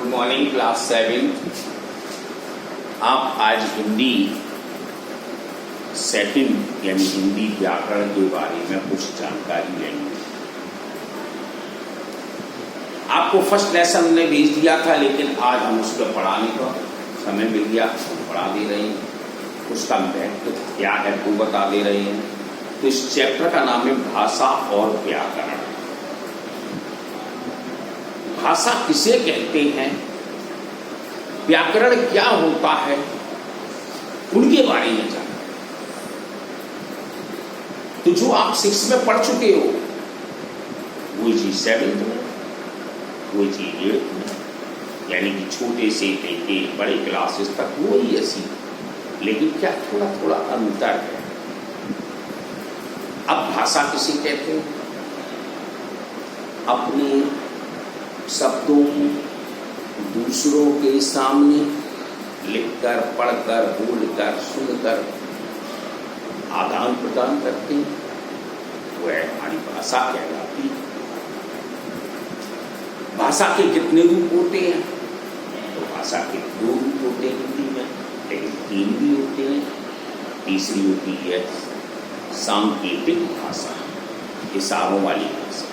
Good morning class 7। आप आज Hindi second यानी हिंदी व्याकरण के बारे में कुछ जानकारी लेंगे। आपको फर्स्ट लेसन में भेज दिया था, लेकिन आज हम उसको पढ़ाने का समय मिल गया, हम पढ़ा दे रहे हैं। उसका महत्व क्या है वो बता दे रहे हैं। तो इस चैप्टर का नाम है भाषा और व्याकरण। भाषा किसे कहते हैं, व्याकरण क्या होता है, उनके बारे में जाना। तो जो आप 6 में पढ़ चुके हो वो जी 7 में, वो जी 8 में, यानी कि छोटे से लेके बड़े क्लासेस तक वही ऐसी, लेकिन क्या थोड़ा थोड़ा अंतर है। अब भाषा किसे कहते हैं, अपने शब्दों दूसरों के सामने लिखकर, पढ़कर, बोलकर, सुनकर आदान प्रदान करते हैं, वह हमारी भाषा कहलाती है। भाषा के कितने रूप होते हैं? तो भाषा के 2 रूप होते हैं हिंदी में, लेकिन 3 भी होते हैं। तीसरी होती है सांकेतिक भाषा, इशारों वाली भाषा।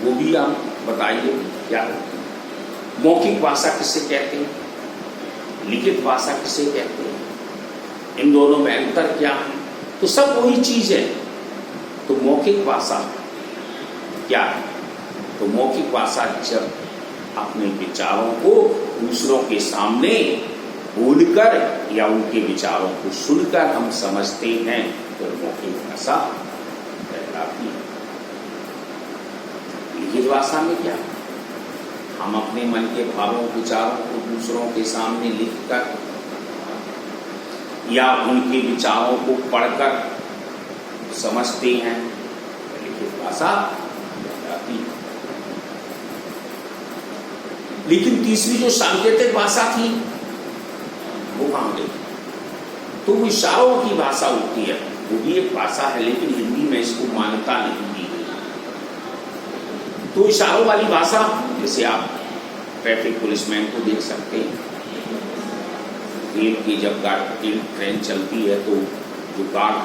वो भी आप बताइए क्या होती है। मौखिक भाषा किसे कहते हैं, लिखित भाषा किसे कहते हैं, इन दोनों में अंतर क्या है? तो सब वही चीज है। तो मौखिक भाषा क्या है? तो मौखिक भाषा जब अपने विचारों को दूसरों के सामने बोलकर या उनके विचारों को सुनकर हम समझते हैं, तो मौखिक भाषा कहलाती है। लिखित भाषा में क्या, हम अपने मन के भावों विचारों को दूसरों के सामने लिखकर या उनके विचारों को पढ़कर समझते हैं, लिखित भाषा कहलाती है। लेकिन तीसरी जो सांकेतिक भाषा थी वो कहाँ गई? तो वो इशारों की भाषा होती है, वो भी एक भाषा है, लेकिन हिंदी में इसको मान्यता नहीं दी गई। तो इशारों वाली भाषा, जैसे आप ट्रैफिक पुलिसमैन को देख सकते हैं, रेल की जब ट्रेन चलती है तो जो गार्ड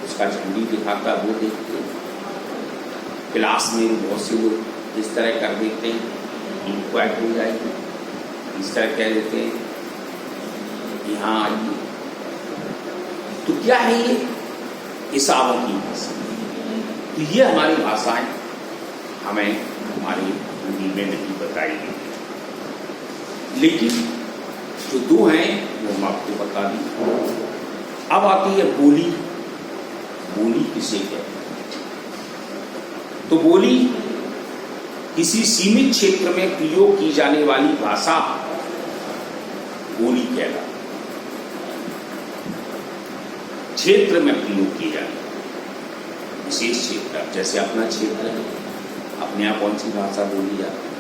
उसका झंडी दिखाता है वो देखते हैं। क्लास में बहुत से लोग इस तरह कर देते हैं, इंक्वाइट हो जाएगी, इस तरह कह देते हैं यहाँ आइए। तो क्या है ये? इशारों की भाषा। तो ये हमारी भाषाएं हमें हमारी हिंदी में नहीं बताई गई, लेकिन जो 2 हैं वो हम आपको बता दी। अब आती है बोली। बोली किसे कहते हैं? तो बोली किसी सीमित क्षेत्र में प्रयोग की जाने वाली भाषा बोली कहलाती है। क्षेत्र में प्रयोग की जाने विशेष क्षेत्र, जैसे अपना क्षेत्र है, अपने यहाँ कौन सी भाषा बोली जाती है?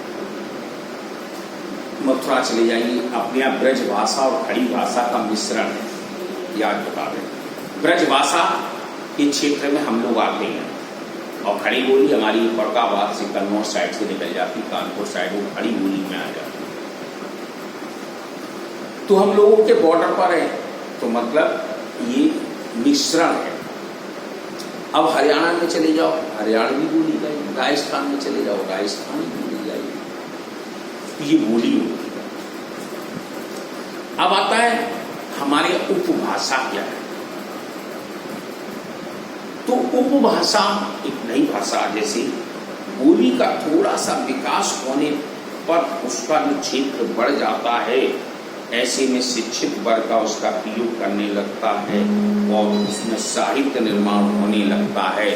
मथुरा चले जाइए, अपने यहाँ ब्रज भाषा और खड़ी भाषा का मिश्रण है, याद बता दें। ब्रज भाषा के क्षेत्र में हम लोग आते हैं, और खड़ी बोली हमारी फरकाबाद से कन्नौज साइड से निकल जाती, कानपुर साइड, वो खड़ी बोली में आ जाती। तो हम लोगों के बॉर्डर पर है, तो मतलब ये मिश्रण है। अब हरियाणा में चले जाओ, हरियाणवी बोली जाएगी, राजस्थान में चले जाओ, राजस्थानी बोली जाएगी। तो ये बोली होती है। अब आता है हमारी उपभाषा क्या है। तो उपभाषा एक नई भाषा, जैसे बोली का थोड़ा सा विकास होने पर उसका जो क्षेत्र बढ़ जाता है, ऐसे में शिक्षित वर्ग का उसका प्रयोग करने लगता है और उसमें साहित्य निर्माण होने लगता है।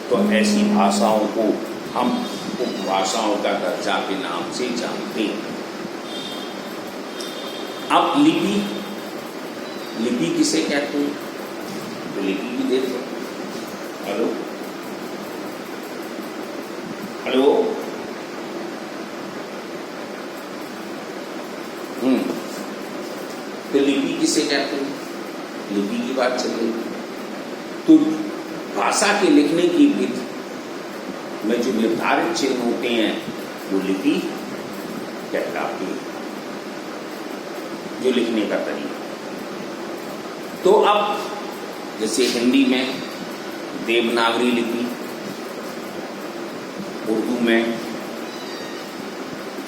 तो ऐसी भाषाओं को हम उपभाषाओं का दर्जा के नाम से जानते हैं। अब लिपि, लिपि किसे कहते हैं? तो लिपि भी देख सकते। हेलो हेलो, तो लिपि किसे कहते हैं? लिपि की बात चल रही है। तो भाषा के लिखने की विधि में जो निर्धारित चिन्ह होते हैं वो लिपि कहलाती है। जो लिखने का तरीका। तो अब जैसे हिंदी में देवनागरी लिपि, उर्दू में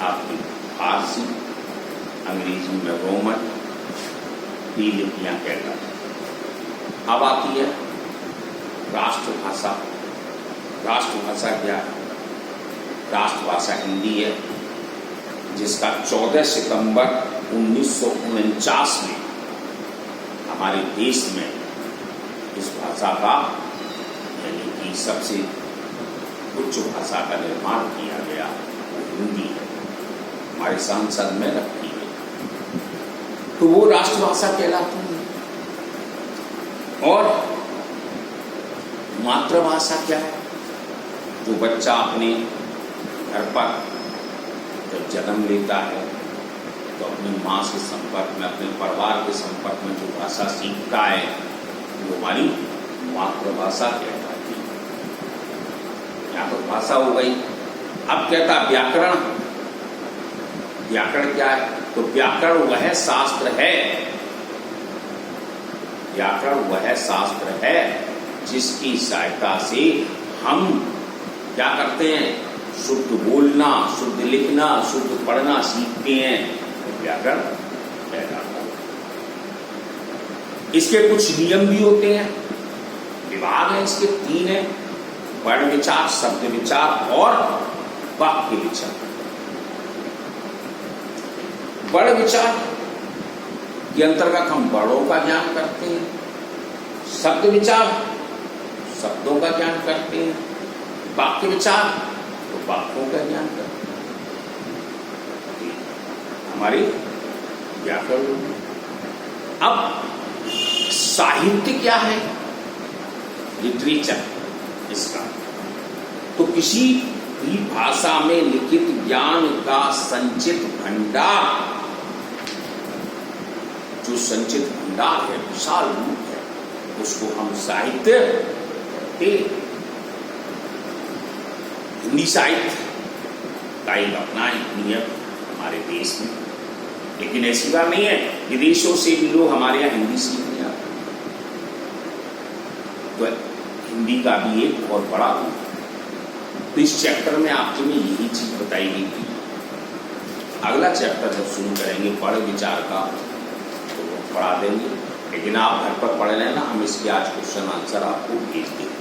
आपकी फारसी, अंग्रेजी में रोमन, ये लिपियां कहलाती। अब आती है राष्ट्रभाषा। राष्ट्रभाषा क्या है? राष्ट्रभाषा हिंदी है, जिसका 14 सितंबर 1949 में हमारे देश में इस भाषा का यानी कि सबसे उच्च भाषा का निर्माण किया गया, वो हिंदी है, हमारे संसद में रखी गई। तो वो राष्ट्रभाषा कहलाती है। और मातृभाषा क्या है? जो बच्चा अपने घर पर जब जन्म लेता है तो अपनी माँ के संपर्क में, अपने परिवार के संपर्क में जो भाषा सीखता है वो हमारी मातृभाषा कहलाती है। यहाँ तो भाषा हो गई। अब कहता व्याकरण। व्याकरण क्या है? तो व्याकरण वह शास्त्र है, व्याकरण वह शास्त्र है जिसकी सहायता से हम क्या करते हैं? शुद्ध बोलना, शुद्ध लिखना, शुद्ध पढ़ना सीखते हैं। व्याकरण कहलाता है। इसके कुछ नियम भी होते हैं, विभाग है इसके 3 है: वर्ण विचार, शब्द विचार और वाक्य विचार। वर्ण विचार के अंतर्गत हम वर्णों का ज्ञान करते हैं, शब्द विचार शब्दों का ज्ञान करते हैं, वाक्य विचार तो वाक्यों का ज्ञान करते हैं। हमारी व्याकरण। अब साहित्य क्या है? लिटरेचर इसका। तो किसी भी भाषा में लिखित ज्ञान का संचित भंडार, जो संचित भंडार है, विशाल रूप है, उसको हम साहित्य कहते हैं। हिंदी साहित्य का एक अपना नियम हमारे देश में, लेकिन ऐसी बात नहीं है, विदेशों से भी लोग हमारे यहाँ हिंदी सीखने आते हैं। तो हिंदी का भी एक बहुत बड़ा रूप है। तो इस चैप्टर में आपके लिए यही चीज बताई गई थी। अगला चैप्टर जब शुरू करेंगे वर्ण विचार का तो वो पढ़ा देंगे, लेकिन आप घर पर पढ़ लेना, हम इसके आज क्वेश्चन आंसर आपको भेज देंगे।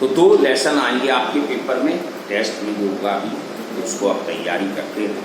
तो 2 लेसन आएंगे आपके पेपर में, टेस्ट में जो होगा भी, तो उसको आप तैयारी करते हैं।